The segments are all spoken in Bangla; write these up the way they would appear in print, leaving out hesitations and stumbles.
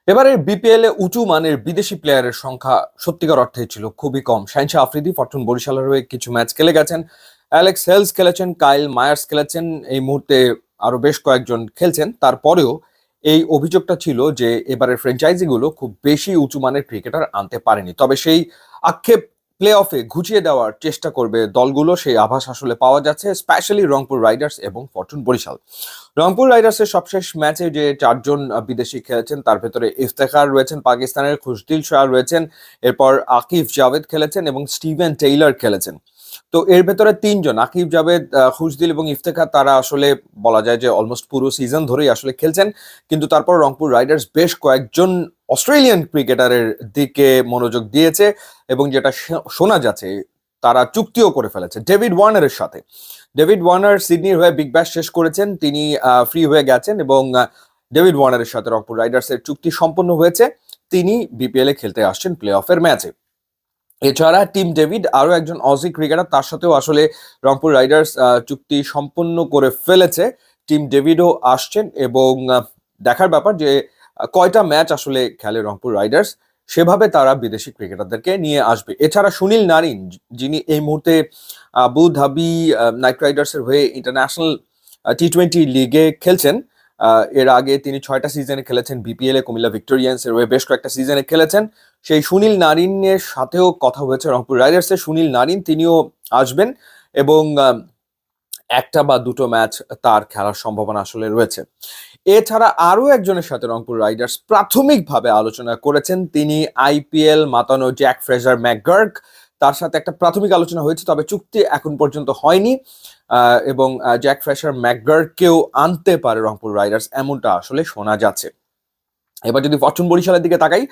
এবারের বিপিএল এ উঁচু মানের বিদেশি প্লেয়ারের সংখ্যা সত্যিকার অর্থে ছিল খুবই কম। শাহিন আফ্রিদি ফরচুন বরিশালের হয়ে কিছু ম্যাচ খেলে গেছেন। অ্যালেক্স হেলস খেলেছেন, কাইল মায়ার্স খেলেছেন। এই মুহূর্তে আরো বেশ কয়েকজন খেলছেন। তারপরেও এই অভিযোগটা ছিল যে এবারের ফ্র্যাঞ্চাইজিগুলো খুব বেশি উঁচু মানের ক্রিকেটার আনতে পারেনি। তবে সেই আক্ষেপ প্লে অফে ঘুচিয়ে দেওয়ার চেষ্টা করবে দলগুলো, সেই আভাস আসলে পাওয়া যাচ্ছে, স্পেশালি রংপুর রাইডার্স এবং ফরচুন বরিশাল। রংপুর রাইডার্সের সবশেষ ম্যাচে যে চারজন বিদেশি খেলেছেন তার ভেতরে ইফতেখার রয়েছেন পাকিস্তানের, খুশদিল শাহ রয়েছেন, এরপর আকিব জাভেদ খেলেছেন এবং স্টিভেন টেইলর খেলেছেন। তো এর ভেতরে তিনজন, আকিব জাভেদ, খুশদিল এবং ইফতেখার, তারা আসলে বলা যায় যে অলমোস্ট পুরো সিজন ধরেই আসলে খেলছেন। কিন্তু তারপর রংপুর রাইডার্স বেশ কয়েকজন অস্ট্রেলিয়ান ক্রিকেটারের দিকে মনোযোগ দিয়েছে এবং যেটা শোনা যাচ্ছে তারা চুক্তিও করে ফেলেছে ডেভিড ওয়ার্নারের সাথে। ডেভিড ওয়ার্নার সিডনির হয়ে বিগ ব্যাশ শেষ করেছেন, তিনি ফ্রি হয়ে গেছেন এবং ডেভিড ওয়ার্নারের সাথে রংপুর রাইডার্সের চুক্তি সম্পন্ন হয়েছে। তিনি বিপিএল এ খেলতে আসছেন প্লে অফের ম্যাচে। এছাড়া টিম ডেভিড আরো একজন অজি ক্রিকেটার, তার সাথেও আসলে রংপুর রাইডার্স চুক্তি সম্পন্ন করে ফেলেছে। টিম ডেভিডও আসছেন এবং দেখার ব্যাপার যে কয়টা ম্যাচ আসলে খেলে রংপুর রাইডার্স, সেভাবে তারা বিদেশি ক্রিকেটারদেরকে নিয়ে আসবে। এছাড়া সুনীল নারিন, যিনি এই মুহূর্তে আবু ধাবি নাইট রাইডার্সের হয়ে ইন্টারন্যাশনাল টি-20 লিগে খেলছেন। এর আগে তিনি 6টা সিজনে খেলেছেন বিপিএল এ, কুমিল্লা ভিক্টোরিয়ান্সের হয়ে বেশ কয়েকটা সিজনে খেলেছেন। সেই সুনীল নারিনের সাথেও কথা হয়েছে রংপুর রাইডার্সের। সুনীল নারিন তিনিও আসবেন এবং একটা বা দুটো ম্যাচ তার খেলার সম্ভাবনা আসলে রয়েছে। এছাড়া আরো একজনের সাথে রংপুর রাইডার্স প্রাথমিকভাবে আলোচনা করেছেন, তিনি আইপিএল মাতানো জ্যাক ফ্রেজার ম্যাকগার্ক। তার সাথে একটা প্রাথমিক আলোচনা হয়েছে, তবে চুক্তি এখন পর্যন্ত হয়নি এবং জ্যাক ফ্রেজার ম্যাকগার্ককেও আনতে পারে রংপুর রাইডার্স, এমনটা আসলে শোনা যাচ্ছে। এবার যদি ফরচুন বরিশালের দিকে তাকাই,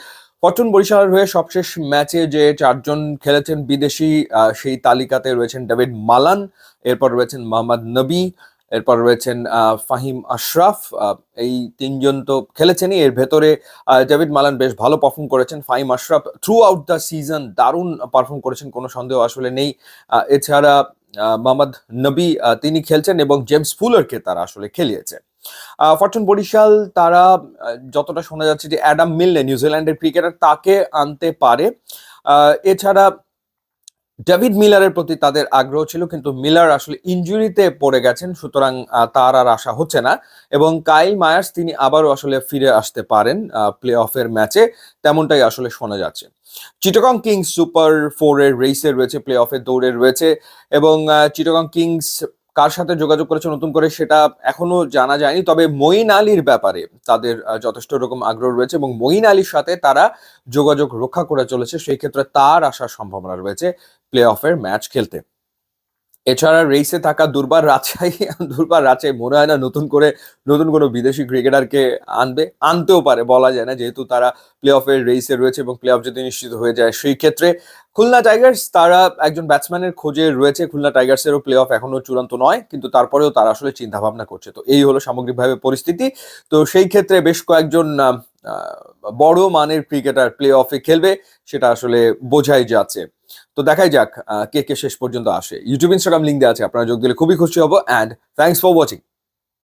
ফরচুন বরিশালের হয়ে সবশেষ ম্যাচে যে চারজন খেলেছেন বিদেশি, সেই তালিকাতে রয়েছেন ডেভিড মালান, এরপর রয়েছেন মোহাম্মদ নবী, এরপর রয়েছেন ফাহিম আশরাফ। এই তিনজন তো খেলেছেনই। এর ভেতরে ডেভিড মালান বেশ ভালো পারফর্ম করেছেন, Fahim Ashraf through out the season দারুণ পারফর্ম করেছেন, কোনো সন্দেহ আসলে নেই। এছাড়া মোহাম্মদ নবী তিনি খেলছেন এবং জেমস ফুলারকে তারা আসলে খেলিয়েছে। ফরচুন বরিশাল তারা যতটা শোনা যাচ্ছে যে অ্যাডাম মিলনে, নিউজিল্যান্ডের ক্রিকেটার, তাকে আনতে পারে। এছাড়া ডেভিড মিলারের প্রতি তাদের আগ্রহ ছিল, কিন্তু মিলার আসলে ইনজুরিতে পড়ে গেছেন, সুতরাং তার আর আশা হচ্ছে না। এবং কাইল মায়ার্স তিনি আবারও আসলে ফিরে আসতে পারেন প্লে অফের ম্যাচে, তেমনটাই আসলে শোনা যাচ্ছে। চিটাগং কিংস সুপার 4 এর রেসে রয়েছে, প্লে অফের দৌড়ে রয়েছে এবং চিটাগং কিংস কার সাথে যোগাযোগ করেছে নতুন করে সেটা এখনো জানা যায়নি। তবে মঈন আলীর ব্যাপারে তাদের যথেষ্ট রকম আগ্রহ রয়েছে এবং মঈন আলীর সাথে তারা যোগাযোগ রক্ষা করে চলেছে, সেই ক্ষেত্রে তার আসার সম্ভাবনা রয়েছে প্লে অফের ম্যাচ খেলতে। এছাড়া রেসে থাকা দুর্বার রাজশাহী মনে হয় না নতুন কোনো বিদেশি ক্রিকেটারকে আনতেও পারে, বলা যায় না, যেহেতু তারা প্লে অফের রেসে রয়েছে এবং প্লে অফ যদি নিশ্চিত হয়ে যায় সেই ক্ষেত্রে। খুলনা টাইগার্স তারা একজন ব্যাটসম্যানের খোঁজে রয়েছে। খুলনা টাইগার্সেরও প্লে অফ এখনো চূড়ান্ত নয়, কিন্তু তারপরেও তারা আসলে চিন্তা ভাবনা করছে। তো এই হলো সামগ্রিকভাবে পরিস্থিতি। তো সেই ক্ষেত্রে বেশ কয়েকজন বড় মানের ক্রিকেটার প্লে অফে খেলবে, সেটা আসলে বোঝাই যাচ্ছে। তো দেখাই যাক কে কে শেষ পর্যন্ত আসে। ইউটিউব ইনস্টাগ্রাম লিঙ্ক দেওয়া আছে, আপনারা যোগ দিলে খুবই খুশি হব। And thanks for watching.